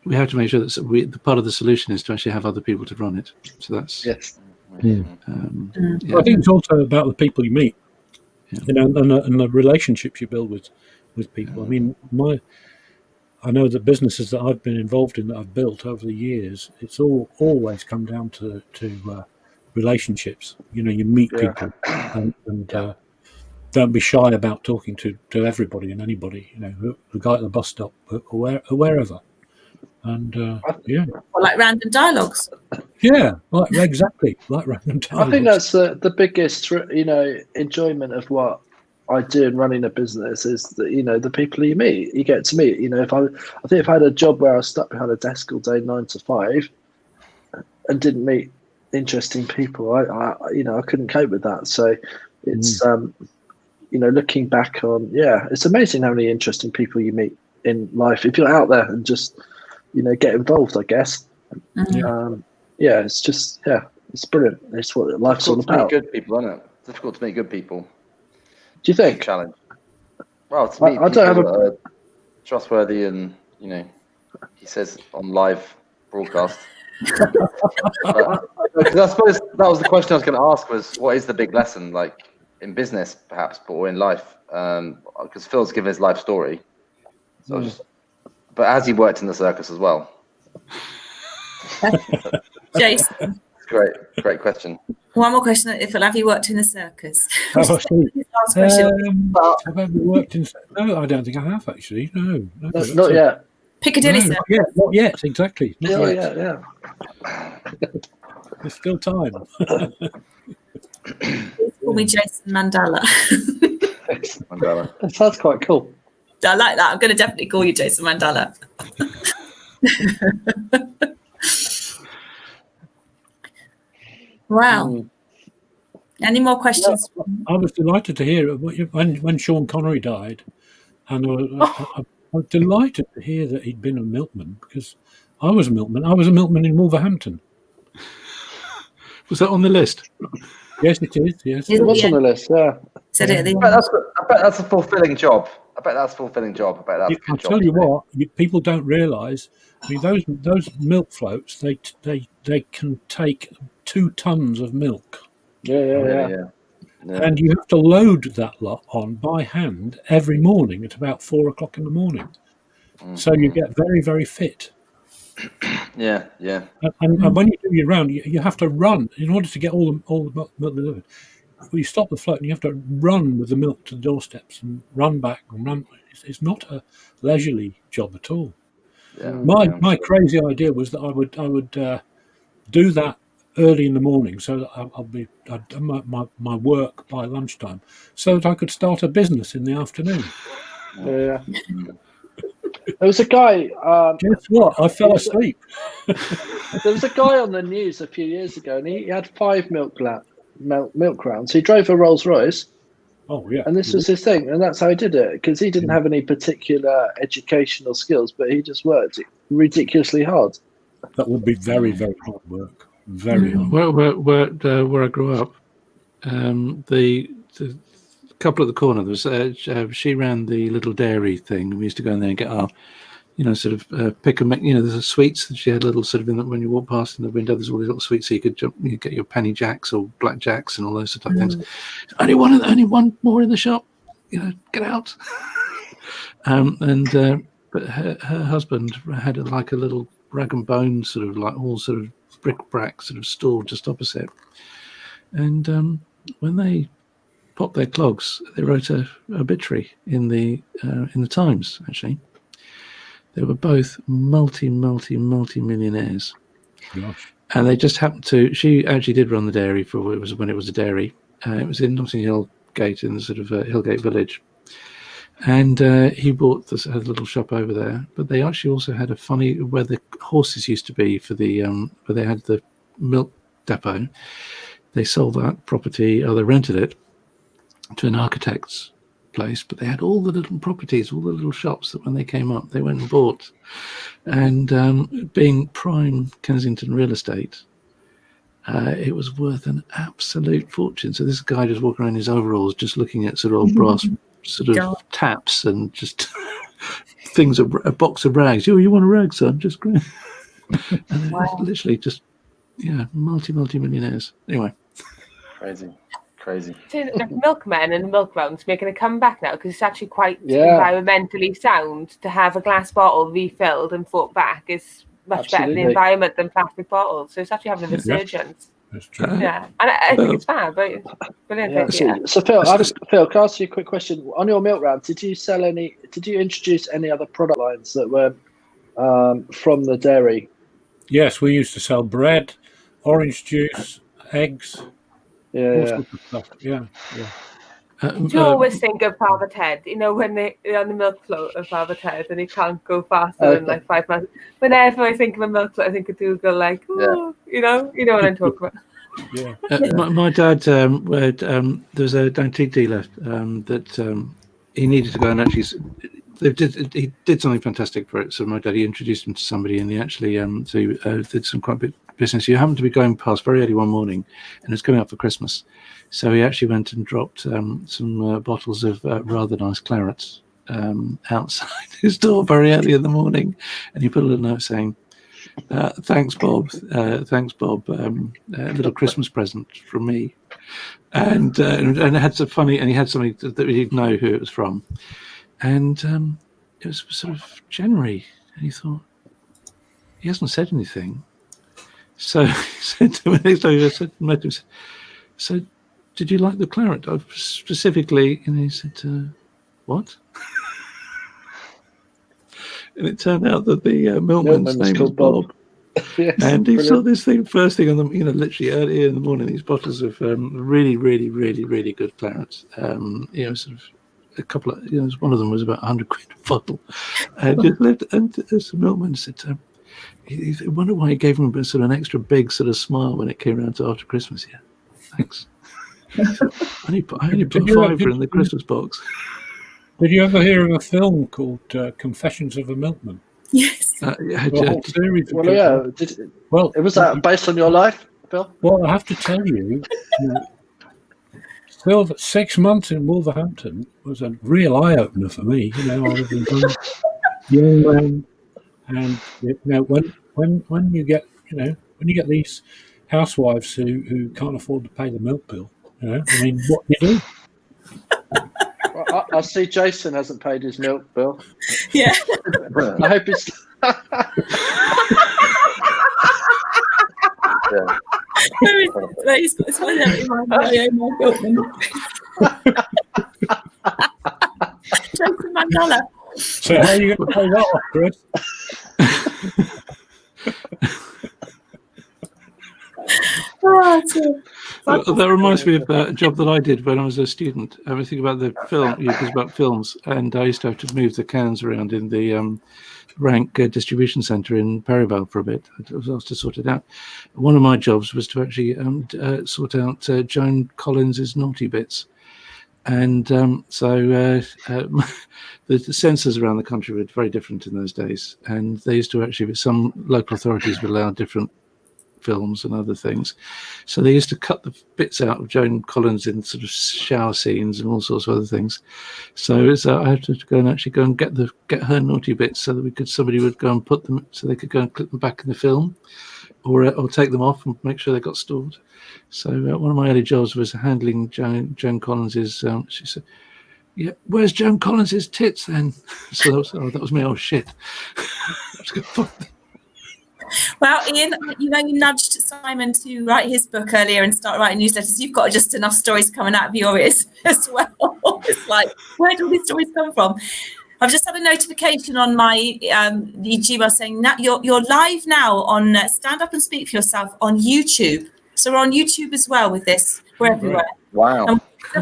Speaker 2: We have to make sure that the part of the solution is to actually have other people to run it. So that's
Speaker 4: Yes.
Speaker 5: I think
Speaker 2: yeah.
Speaker 5: it's also about the people you meet,
Speaker 2: Yeah.
Speaker 5: and the relationships you build with people. I mean, I know the businesses that I've been involved in that I've built over the years, it's always come down to relationships. You meet
Speaker 4: Yeah.
Speaker 5: people, and don't be shy about talking to everybody and anybody. The guy at the bus stop or wherever. And
Speaker 1: Or like random dialogues.
Speaker 5: exactly like random
Speaker 4: I think
Speaker 5: dialogues.
Speaker 4: that's the biggest, enjoyment of what I do in running a business is that, the people you meet, you get to meet. I think if I had a job where I was stuck behind a desk all day, 9 to 5, and didn't meet interesting people, I couldn't cope with that. So it's, looking back on, it's amazing how many interesting people you meet in life if you're out there and just, get involved, I guess. It's just, it's brilliant. It's what life's all
Speaker 6: Difficult to meet
Speaker 4: about.
Speaker 6: good people, isn't it? Difficult to meet good people.
Speaker 4: Do you think?
Speaker 6: Challenge. Well, to meet
Speaker 4: I don't have
Speaker 6: people that are trustworthy and, he says on live broadcast. Because I suppose that was the question I was going to ask was, what is the big lesson, like in business perhaps, or in life? Because Phil's given his life story. So but has he worked in the circus as well?
Speaker 1: Jason,
Speaker 6: Great question.
Speaker 1: one more question. If have you worked in the circus?
Speaker 5: Last
Speaker 1: question.
Speaker 5: have I ever worked in? No, I don't think I have actually. No,
Speaker 4: Not yet.
Speaker 1: Piccadilly
Speaker 5: no,
Speaker 1: Circus.
Speaker 5: not yet. Exactly. Not yet.
Speaker 4: Yeah.
Speaker 5: There's still time.
Speaker 1: Call me Jason Mandala.
Speaker 6: Mandala.
Speaker 4: That sounds quite cool.
Speaker 1: I like that. I'm going to definitely call you Jason Mandala. Wow. Any more questions?
Speaker 5: I was delighted to hear when Sean Connery died, and I was delighted to hear that he'd been a milkman, because I was a milkman. I was a milkman in Wolverhampton.
Speaker 2: Was that on the list?
Speaker 5: Yes, it is. Yes,
Speaker 4: It was on the list, yeah.
Speaker 1: Said it at the
Speaker 6: I
Speaker 1: end.
Speaker 6: bet that's a fulfilling job. I bet that's a fulfilling job. I bet that's a
Speaker 5: I'll
Speaker 6: good job.
Speaker 5: tell you what, people don't realise. I mean, those milk floats, they can take 2 tons of milk.
Speaker 4: Yeah.
Speaker 5: And you have to load that lot on by hand every morning at about 4 o'clock in the morning. So you get very, very fit.
Speaker 6: Yeah.
Speaker 5: And when you do your round, you have to run in order to get all the milk delivered. Well, you stop the float and you have to run with the milk to the doorsteps and run back and run. It's not a leisurely job at all.
Speaker 6: Yeah.
Speaker 5: My crazy idea was that I would do that early in the morning, so that I'd done my work by lunchtime, so that I could start a business in the afternoon.
Speaker 4: Yeah. There was a guy.
Speaker 5: Guess what? I fell asleep.
Speaker 4: There was a guy on the news a few years ago, and he had 5 milk rounds. He drove a Rolls Royce.
Speaker 5: Oh yeah.
Speaker 4: And this was his thing, and that's how he did it, because he didn't have any particular educational skills, but he just worked ridiculously hard.
Speaker 5: That would be very, very hard work. Very hard.
Speaker 2: Where I grew up, the couple at the corner, there was she ran the little dairy thing. We used to go in there and get our, pick and make. There's a sweets that she had little sort of when you walk past in the window. There's all these little sweets, so you could get your penny jacks or black jacks and all those sort of things. Only one more in the shop. Get out. But her husband had like a little rag and bone sort of like all sort of bric-a-brac sort of store just opposite. And when they popped their clogs, they wrote a obituary in the Times. Actually, they were both multi-millionaires.
Speaker 5: Gosh.
Speaker 2: And they just happened to. She actually did run the dairy when it was a dairy. It was in Notting Hill Gate in the sort of Hillgate Village. And he bought a little shop over there, but they actually also had a funny where the horses used to be for the where they had the milk depot. they sold that property, or they rented it to an architect's place, but they had all the little properties, all the little shops that when they came up, they went and bought. And being prime Kensington real estate, it was worth an absolute fortune. So this guy just walking around in his overalls, just looking at sort of old brass sort of taps and just things, a box of rags. Oh, you want a rag, son? Just great. And wow. Literally just, multi-millionaires. Anyway. Crazy.
Speaker 3: So milkmen and milk rounds making a comeback now, because it's actually quite environmentally sound to have a glass bottle refilled and brought back. It's much better for the environment than plastic bottles. So it's actually having a resurgence. That's true. Yeah, and I think it's fab. But brilliant.
Speaker 4: So Phil, Phil, can I ask you a quick question? On your milk round, did you introduce any other product lines that were from the dairy?
Speaker 5: Yes, we used to sell bread, orange juice, eggs.
Speaker 4: Yeah.
Speaker 3: Do you always think of Father Ted? You know, when they're on the milk float of Father Ted and he can't go faster than like 5 miles. Whenever I think of a milk float, I think of Dougal, like, you know what I'm talking about.
Speaker 5: Yeah.
Speaker 2: My dad, there was an antique dealer that he needed to go and actually. He did something fantastic for it. So my dad, he introduced him to somebody, and he actually did some quite big business. He happened to be going past very early one morning, and it was coming up for Christmas. So he actually went and dropped some bottles of rather nice clarets outside his door very early in the morning, and he put a little note saying, "Thanks, Bob. Thanks, Bob. A little Christmas present from me." And it had some funny, and he had something that we didn't know who it was from. And it was sort of January, and he thought, he hasn't said anything. So he said to me next time, met him, so did you like the claret? Specifically, and he said, what? And it turned out that the milkman's name was Bob. Yes, and he saw this thing first thing on the, literally early in the morning, these bottles of really, really, really, really good clarets. Sort of a couple of, one of them was about 100 quid a bottle. And just left, and the milkman said, he wondered why he gave him sort of an extra big sort of smile when it came around to after Christmas. Yeah, thanks. I only put £5 in the Christmas box.
Speaker 5: Did you ever hear of a film called Confessions of a Milkman?
Speaker 1: Yes.
Speaker 5: Series
Speaker 4: was that based on your life, Phil?
Speaker 5: Well, I have to tell you, Phil, 6 months in Wolverhampton was a real eye opener for me. I was a young man, and when you get these housewives who can't afford to pay the milk bill, what do you do?
Speaker 4: Well, I see Jason hasn't paid his milk bill.
Speaker 1: Yeah.
Speaker 4: I hope it's.
Speaker 1: He's got his hand out in my Jason Mandala.
Speaker 5: So how are you going to pay that off, Chris?
Speaker 2: That reminds me of a job that I did when I was a student. I think about the film, it was about films, and I used to have to move the cans around in the Rank distribution centre in Perivale for a bit. I was asked to sort it out. One of my jobs was to actually sort out Joan Collins's naughty bits. And so the censors around the country were very different in those days. And they used to actually, some local authorities would allow different films and other things. So they used to cut the bits out of Joan Collins in sort of shower scenes and all sorts of other things. So I had to go and get her naughty bits so that somebody would go and put them, so they could go and clip them back in the film, or take them off and make sure they got stored. So one of my early jobs was handling Joan Collins's. She said, "Yeah, where's Joan Collins's tits then?" So that was me. Oh shit!
Speaker 1: Well, Ian, you nudged Simon to write his book earlier and start writing newsletters. You've got just enough stories coming out of your ears as well. It's like, where do all these stories come from? I've just had a notification on my Gmail saying that you're live now on Stand Up and Speak for Yourself on YouTube. So we're on YouTube as well with this. We're everywhere.
Speaker 6: Wow.
Speaker 1: So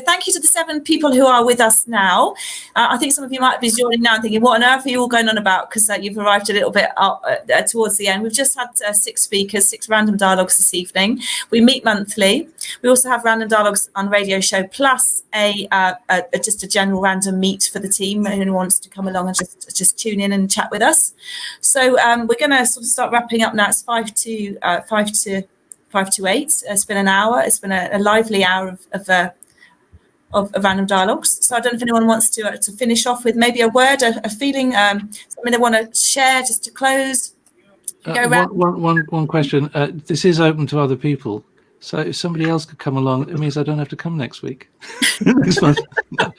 Speaker 1: thank you to the 7 people who are with us now. I think some of you might be joining now and thinking, what on earth are you all going on about? Because you've arrived a little bit up, towards the end. We've just had 6 speakers, 6 random dialogues this evening. We meet monthly. We also have random dialogues on radio show, plus just a general random meet for the team who wants to come along and just tune in and chat with us. So we're going to sort of start wrapping up now. It's 5 to 8. It's been an hour. It's been a lively hour of random dialogues. So I don't know if anyone wants to finish off with maybe a word, a feeling, something they want to share just to close.
Speaker 2: One question. This is open to other people. So if somebody else could come along, it means I don't have to come next week. Next month.
Speaker 1: Yeah.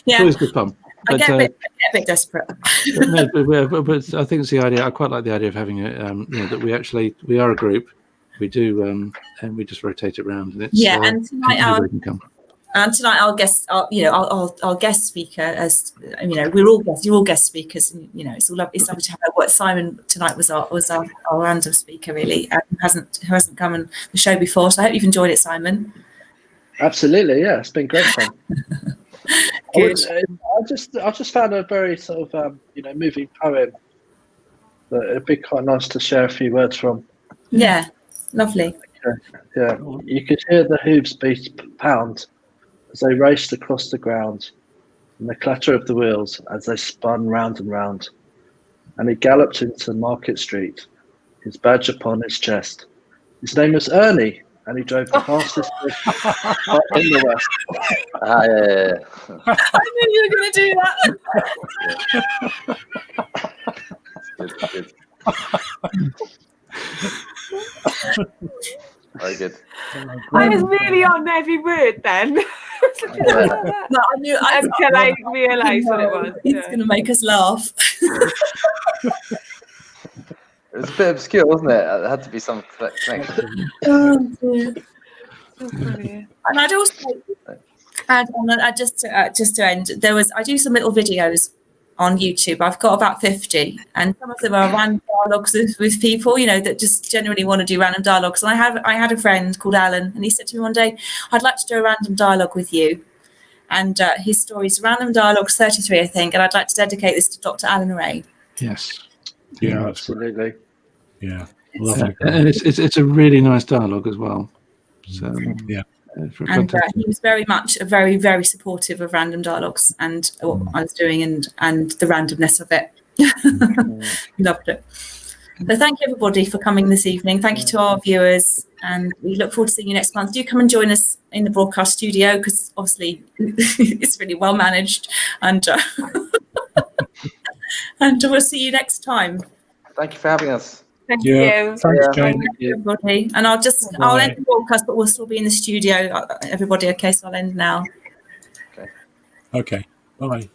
Speaker 2: It's always good fun.
Speaker 1: I get a bit desperate.
Speaker 2: but I think it's the idea. I quite like the idea of having that we are a group. We do, and we just rotate it around. And it's,
Speaker 1: and tonight our guest, our guest speaker, as you're all guest speakers, and it's lovely to have what Simon tonight was our random speaker, really, who hasn't come on the show before. So I hope you've enjoyed it, Simon.
Speaker 4: Absolutely, yeah, it's been great fun.
Speaker 1: Good.
Speaker 4: I just found a very sort of moving poem that it'd be quite nice to share a few words from.
Speaker 1: Yeah, lovely.
Speaker 4: Yeah, you could hear the hooves beat pound as they raced across the ground, and the clatter of the wheels as they spun round and round. And he galloped into Market Street, his badge upon his chest. His name was Ernie, and he drove the fastest in the West.
Speaker 6: Yeah.
Speaker 1: I knew you were going to do that.
Speaker 6: Good. Very good.
Speaker 3: I was really on every word then.
Speaker 1: No, I knew
Speaker 3: Until I realised what it was.
Speaker 1: It's going to make us laugh.
Speaker 6: It was a bit obscure, wasn't it? There had to be some connection.
Speaker 1: Oh, dear.
Speaker 3: So funny.
Speaker 1: And I'd also add on, just to end, I do some little videos on YouTube. I've got about 50, and some of them are random dialogues with people, that just generally want to do random dialogues. And I had a friend called Alan, and he said to me one day, I'd like to do a random dialogue with you. And his story is Random Dialogues 33, I think, and I'd like to dedicate this to Dr. Alan Ray.
Speaker 2: Yes.
Speaker 5: Yeah,
Speaker 4: absolutely.
Speaker 5: Yeah, lovely.
Speaker 2: And it's a really nice dialogue as well. So
Speaker 5: yeah.
Speaker 1: And he was very much very, very supportive of random dialogues and what I was doing and the randomness of it. Loved it. So thank you everybody for coming this evening. Thank you to our viewers, and we look forward to seeing you next month. Do come and join us in the broadcast studio, because obviously it's really well managed, and and we'll see you next time.
Speaker 6: Thank you for having us.
Speaker 3: Thank you.
Speaker 5: Thanks, Jane.
Speaker 1: Thank you, everybody. And I'll end the broadcast, but we'll still be in the studio. Everybody, okay? So I'll end now.
Speaker 5: Okay. Bye.